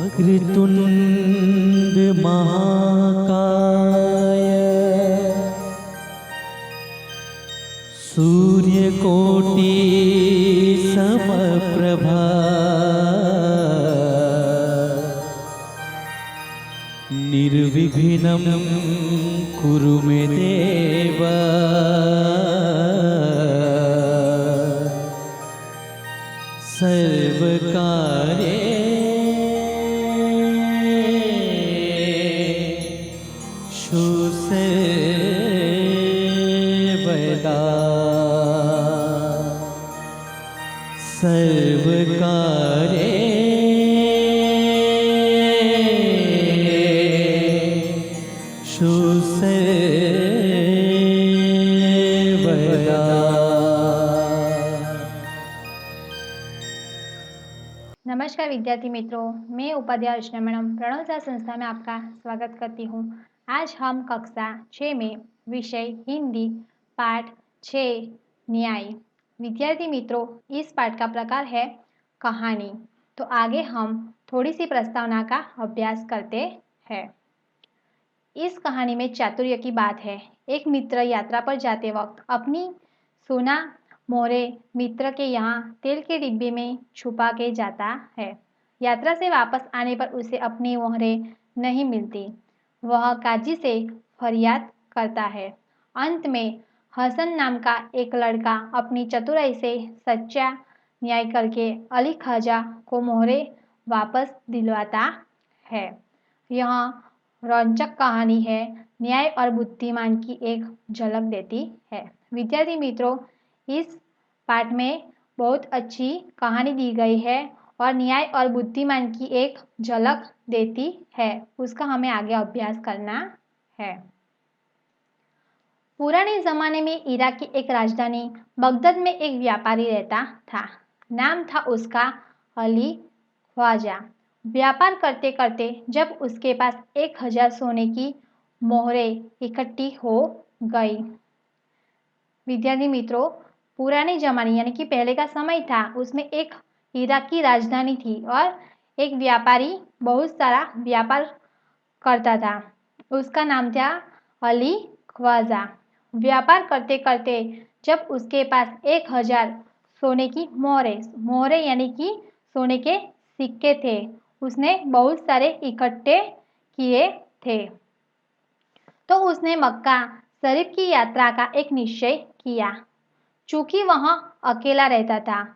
वक्रतुंड महाकाय सूर्यकोटि समप्रभा निर्विघ्नं कुरु मे देव सर्वकार्येषु सर्वदा सर्वकार्येषु सर्वदा। नमस्कार विद्यार्थी मित्रों, मैं उपाध्याय अर्चना मैडम प्रणवसा संस्था में आपका स्वागत करती हूँ। आज हम कक्षा 6 में विषय हिंदी पाठ 6 न्याय। विद्यार्थी मित्रों, इस पाठ का प्रकार है कहानी। तो आगे हम थोड़ी सी प्रस्तावना का अभ्यास करते हैं। इस कहानी में चातुर्य की बात है। एक मित्र यात्रा पर जाते वक्त अपनी सोना मोहरे मित्र के यहाँ तेल के डिब्बे में छुपा के जाता है। यात्रा से वापस आने पर उसे अपनी मोहरे नहीं मिलती। वह काजी से फरियाद करता है। अंत में हसन नाम का एक लड़का अपनी चतुराई से सच्चा न्याय करके अली ख्वाजा को मोहरे वापस दिलवाता है। यह रोचक कहानी है, न्याय और बुद्धिमान की एक झलक देती है। विद्यार्थी मित्रों, इस पाठ में बहुत अच्छी कहानी दी गई है और न्याय और बुद्धिमान की एक झलक देती है, उसका हमें आगे अभ्यास करना है। पुराने ज़माने में इराक की एक राजधानी बगदाद में एक व्यापारी रहता था। नाम था उसका अली ख्वाजा। व्यापार करते करते जब उसके पास 1000 सोने की मोहरें इकट्ठी हो गई। विद्यार्थी मित्रों, पुराने ज़माने यानी कि पहले का समय था, उसमें एक इराक की राजधानी थी और एक व्यापारी बहुत सारा व्यापार करता था। उसका नाम था अली ख्वाजा। व्यापार करते करते जब उसके पास 1000 सोने की मोहरें यानी कि सोने के सिक्के थे, उसने बहुत सारे इकट्ठे किए थे। तो उसने मक्का शरीफ की यात्रा का एक निश्चय किया। चूंकि वह अकेला रहता था,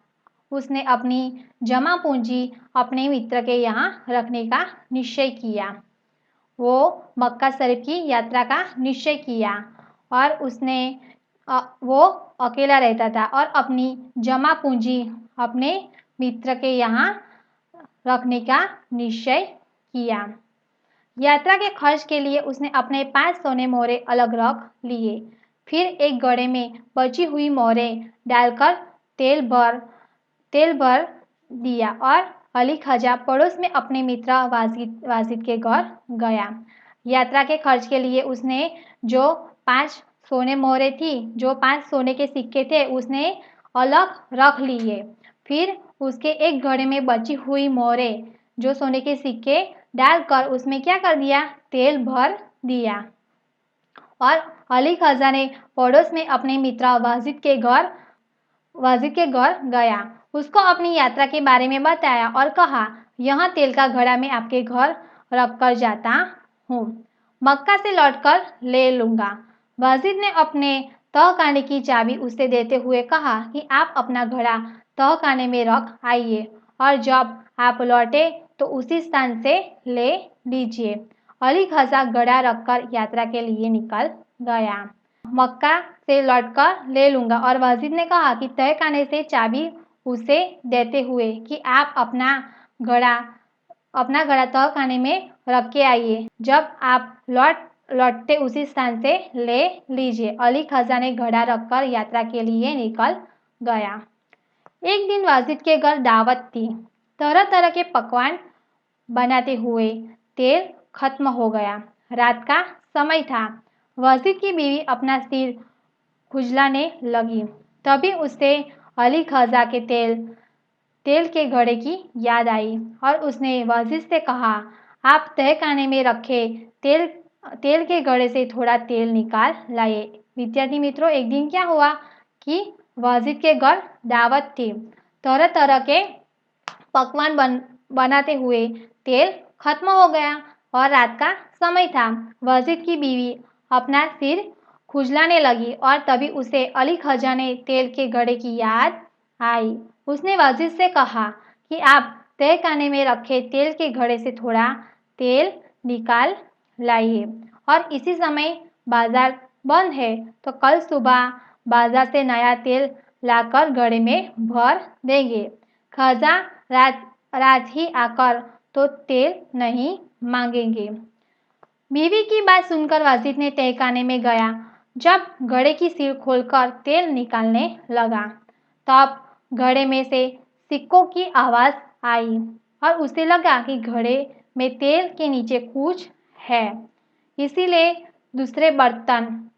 उसने अपनी जमा पूंजी अपने मित्र के यहाँ रखने का निश्चय किया। वो मक्का शरीफ की यात्रा का निश्चय किया और वो अकेला रहता था और अपनी जमा पूंजी अपने मित्र के यहाँ रखने का निश्चय किया। यात्रा के खर्च के लिए उसने अपने 5 सोने मोहरें अलग रख लिए। फिर एक घड़े में बची हुई मोहरें डालकर तेल भर दिया और अली ख्वाजा पड़ोस में अपने मित्र वाजिद के घर गया। यात्रा के खर्च के लिए उसने जो 5 सोने के सिक्के थे, उसने अलग रख लिए। फिर उसके एक घड़े में बची हुई मोहरें जो सोने के सिक्के डालकर उसमें क्या कर दिया, तेल भर दिया और अली ख्वाजा ने पड़ोस में अपने मित्र वाजिद के घर गया। उसको अपनी यात्रा के बारे में बताया और कहा, यहाँ तेल का घड़ा मैं आपके घर रख कर जाता हूँ, मक्का से लौटकर ले लूँगा। वाजिद ने अपने तहखाने की चाबी उसे देते हुए कहा कि आप अपना घड़ा तहखाने में रख आइए और जब आप लौटे तो उसी स्थान से ले लीजिए। अली ख्वाजा घड़ा रखकर यात्रा के लिए निकल गया। मक्का से लौटकर ले लूँगा और वाजिद ने कहा कि तहखाने से चाबी उसे देते हुए कि आप अपना घड़ा तहखाने में रख के आइए, जब आप लौटते उसी स्थान से ले लीजिए। अली ख्वाजा ने घड़ा रखकर यात्रा के लिए निकल गया। एक दिन वाजिद के घर दावत थी। तरह तरह के पकवान बनाते हुए तेल खत्म हो गया। रात का समय था। वाजिद की बीवी अपना सिर खुजलाने लगी। तभी उसे अली ख्वाजा के तेल के घड़े की याद आई और उसने वाजिद से कहा, आप तहखाने में रखे तेल के घड़े से थोड़ा तेल निकाल लाए। विद्यार्थी मित्रों, एक दिन क्या हुआ कि वाजिद के घर दावत थी। तरह तरह के पकवान बनाते हुए तेल खत्म हो गया और रात का समय था। वाजिद की बीवी अपना सिर खुजलाने लगी और तभी उसे अली ख्वाजा ने तेल के घड़े की याद आई। उसने वाजिद से कहा कि आप तहखाने में रखे तेल के घड़े से थोड़ा तेल निकाल लाइए और इसी समय बाजार बंद है तो कल सुबह बाजार से नया तेल लाकर घड़े में भर देंगे। ख्वाजा रात ही आकर तो तेल नहीं मांगेंगे। बीवी की बात सुनकर वाजिद ने तहखाने में गया। जब घड़े की सील खोलकर तेल निकालने लगा तब घड़े में से सिक्कों की आवाज आई और उसे लगा कि घड़े में तेल के नीचे कुछ है। इसीलिए दूसरे बर्तन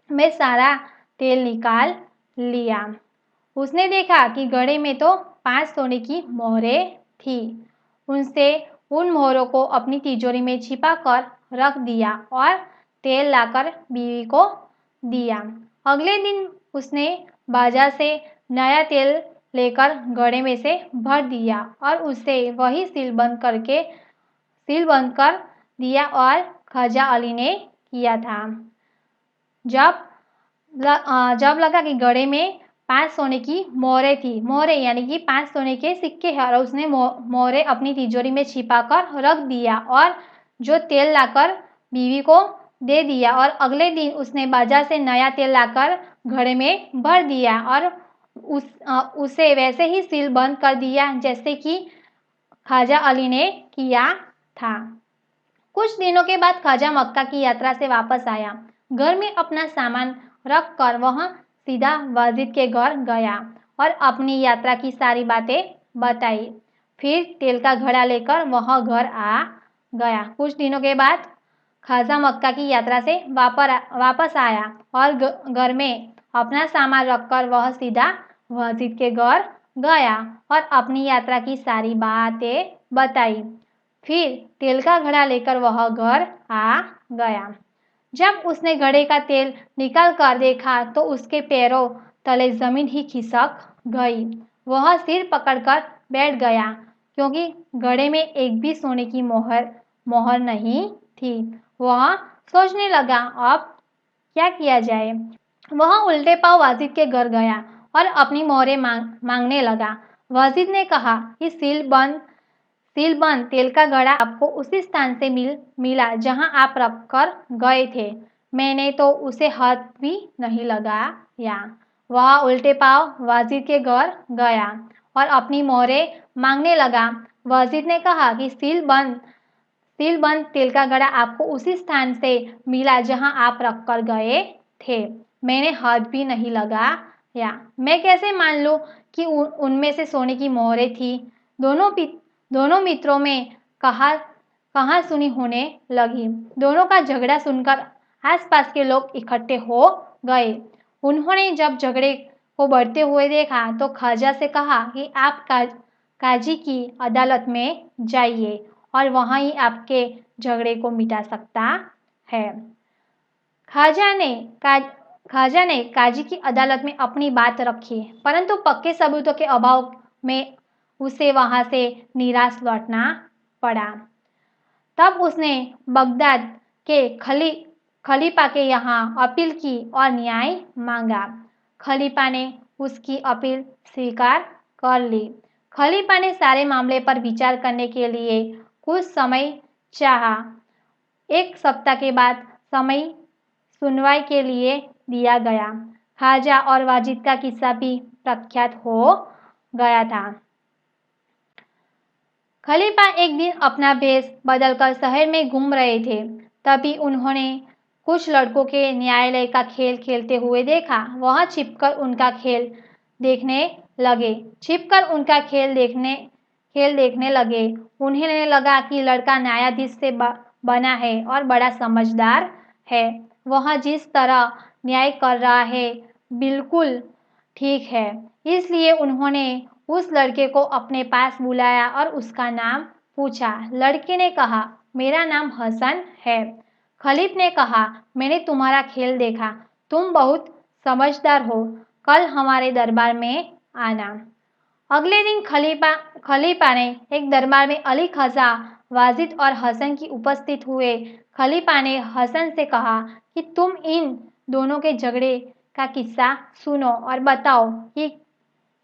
में सारा तेल निकाल लिया। उसने देखा कि घड़े में तो 5 सोने की मोहरें थी। उन मोहरों को अपनी तिजोरी में छिपा कर रख दिया और तेल लाकर बीवी को दिया। अगले दिन उसने बाजार से नया तेल लेकर घड़े में से भर दिया और उसे वही सील बंद कर दिया और ख्वाजा अली ने किया था। जब लगा कि घड़े में 5 सोने की मोहरें थी, मोहरें यानी कि 5 सोने के सिक्के हैं और उसने मोहरें अपनी तिजोरी में छिपा कर रख दिया और जो तेल लाकर बीवी को दे दिया और अगले दिन उसने बाजार से नया तेल लाकर घड़े में भर दिया और उसे वैसे ही सील बंद कर दिया जैसे कि ख्वाजा अली ने किया था। कुछ दिनों के बाद ख्वाजा मक्का की यात्रा से वापस आया। घर में अपना सामान रख कर वह सीधा वाजिद के घर गया और अपनी यात्रा की सारी बातें बताई। फिर तेल का घड़ा लेकर वह घर आ गया। कुछ दिनों के बाद ख्वाजा मक्का की यात्रा से वापस आया और घर में अपना सामान रखकर वह सीधा वाजिद के घर गया और अपनी यात्रा की सारी बातें बताई। फिर तेल का घड़ा लेकर वह घर आ गया। जब उसने घड़े का तेल निकाल कर देखा तो उसके पैरों तले जमीन ही खिसक गई। वह सिर पकड़कर बैठ गया क्योंकि घड़े में एक भी सोने की मोहर नहीं थी। वह सोचने लगा, अब क्या किया जाए। वह उल्टे पांव वाजिद के घर गया और अपनी मोहरें मांगने लगा। वाजिद ने कहा कि सीलबंद तेल का घड़ा आपको उसी स्थान से मिला जहां आप रखकर गए थे। मैंने तो उसे हाथ भी नहीं लगाया। वह उल्टे पांव वाजिद के घर गया और अपनी मोहरें मांगने लगा। वाजिद ने कहा कि सीलबंद तेल का घड़ा आपको उसी स्थान से मिला जहां आप रखकर गए थे। मैंने हाथ भी नहीं लगाया। मैं कैसे मान लूं कि उनमें से सोने की मोहरें थी। दोनों मित्रों में कहा सुनी होने लगी। दोनों का झगड़ा सुनकर आसपास के लोग इकट्ठे हो गए। उन्होंने जब झगड़े को बढ़ते हुए देखा तो ख्वाजा से कहा कि आप काजी की अदालत में जाइए और वहां ही आपके झगड़े को मिटा सकता है। ख्वाजा ने काजी की अदालत में अपनी बात रखी, परंतु पक्के सबूतों के अभाव में उसे वहां से निराश लौटना पड़ा। तब उसने बगदाद के खलीफा के यहाँ अपील की और न्याय मांगा। खलीफा ने उसकी अपील स्वीकार कर ली। खलीफा ने सारे मामले पर विचार करने के लिए कुछ समय चाहा। 1 सप्ताह के बाद समय सुनवाई के लिए दिया गया। ख्वाजा और वाजिद का किस्सा भी प्रख्यात हो गया था। खलीफा एक दिन अपना भेष बदलकर शहर में घूम रहे थे। तभी उन्होंने कुछ लड़कों के न्यायालय का खेल खेलते हुए देखा। वह छिपकर उनका खेल देखने लगे। उन्हें लगा कि लड़का न्यायाधीश से बना है और बड़ा समझदार है। वह जिस तरह न्याय कर रहा है, बिल्कुल ठीक है। इसलिए उन्होंने उस लड़के को अपने पास बुलाया और उसका नाम पूछा। लड़के ने कहा, मेरा नाम हसन है। खलीफ ने कहा, मैंने तुम्हारा खेल देखा, तुम बहुत समझदार हो, कल हमारे दरबार में आना। अगले दिन खलीफा ने एक दरबार में अली ख्वाजा, वाजिद और हसन की उपस्थित हुए। खलीफा ने हसन से कहा कि तुम इन दोनों के झगड़े का किस्सा सुनो और बताओ कि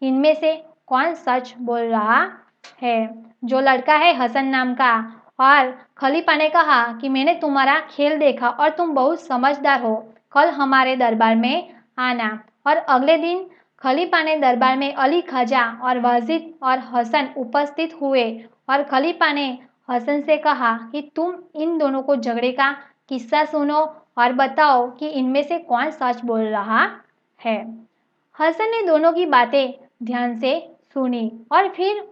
इनमें से कौन सच बोल रहा है। जो लड़का है हसन नाम का, और खलीफा ने कहा कि मैंने तुम्हारा खेल देखा और तुम बहुत समझदार हो, कल हमारे दरबार में आना। और अगले दिन खलीफा ने दरबार में अली ख्वाजा और वाजिद और हसन उपस्थित हुए और खलीफा ने हसन से कहा कि तुम इन दोनों को झगड़े का किस्सा सुनो और बताओ कि इनमें से कौन सच बोल रहा है। हसन ने दोनों की बातें ध्यान से सुनी और फिर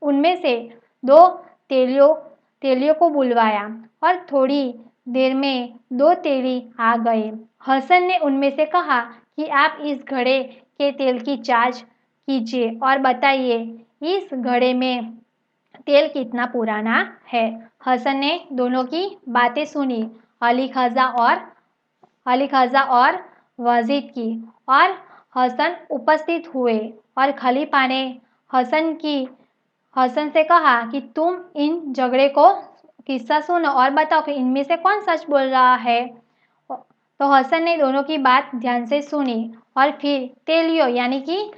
उनमें से दो तेलियों को बुलवाया और थोड़ी देर में दो तेली आ गए। हसन ने उनमें से कहा कि आप इस घड़े के तेल की जांच कीजिए और बताइए इस घड़े में तेल कितना पुराना है। हसन ने दोनों की बातें सुनी, अली ख्वाजा और वाजिद की, और हसन उपस्थित हुए और खलीफा ने हसन से कहा कि तुम इन झगड़े को किस्सा सुनो और बताओ कि इनमें से कौन सच बोल रहा है। तो हसन ने दोनों की बात ध्यान से सुनी और फिर तेलियों यानी कि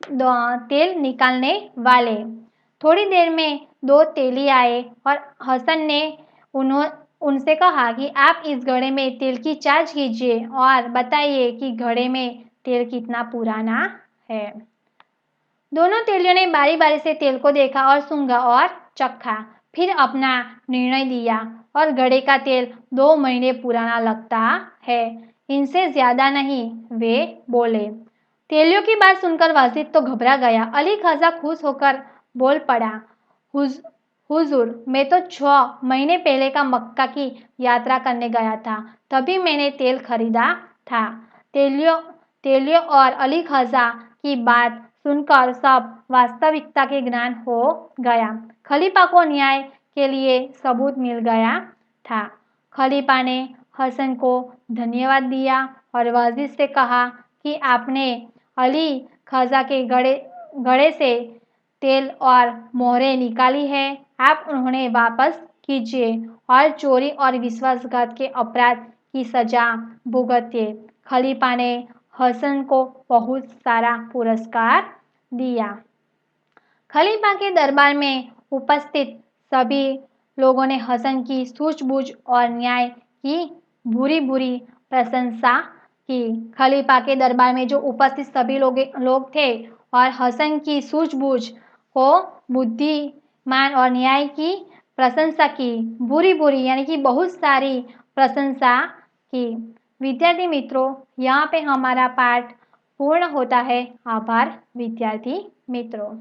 तेल निकालने वाले, थोड़ी देर में दो तेली आए और हसन ने उनसे कहा कि आप इस घड़े में तेल की जांच कीजिए और बताइए कि घड़े में तेल कितना पुराना है। दोनों तेलियों ने बारी बारी से तेल को देखा और सूंघा और चखा, फिर अपना निर्णय दिया और घड़े का तेल 2 महीने पुराना लगता है, इनसे ज्यादा नहीं, वे बोले। तेलियों की बात सुनकर वाजिद तो घबरा गया। अली ख्वाजा खुश होकर बोल पड़ा, हुजूर, मैं तो 6 महीने पहले का मक्का की यात्रा करने गया था, तभी मैंने तेल खरीदा था। तेलियों और अली ख्वाजा की बात सुनकर सब वास्तविकता के ज्ञान हो गया। खलीफा को न्याय के लिए सबूत मिल गया था। खलीफा ने हसन को धन्यवाद दिया और वाजिद से कहा कि आपने अली ख्वाजा के घड़े से तेल और मोहरें निकाली है, आप उन्हें वापस कीजिए और चोरी और विश्वासघात के अपराध की सजा भुगतिए। खलीफा ने हसन को बहुत सारा पुरस्कार दिया। खलीफा के दरबार में उपस्थित सभी लोगों ने हसन की सूझबूझ और न्याय की बुरी बुरी प्रशंसा की। खलीफा के दरबार में जो उपस्थित सभी लोग थे और हसन की सूझबूझ को, बुद्धिमान और न्याय की प्रशंसा की, बुरी बुरी यानी कि बहुत सारी प्रशंसा की। विद्यार्थी मित्रों, यहाँ पे हमारा पाठ पूर्ण होता है। आभार विद्यार्थी मित्रों।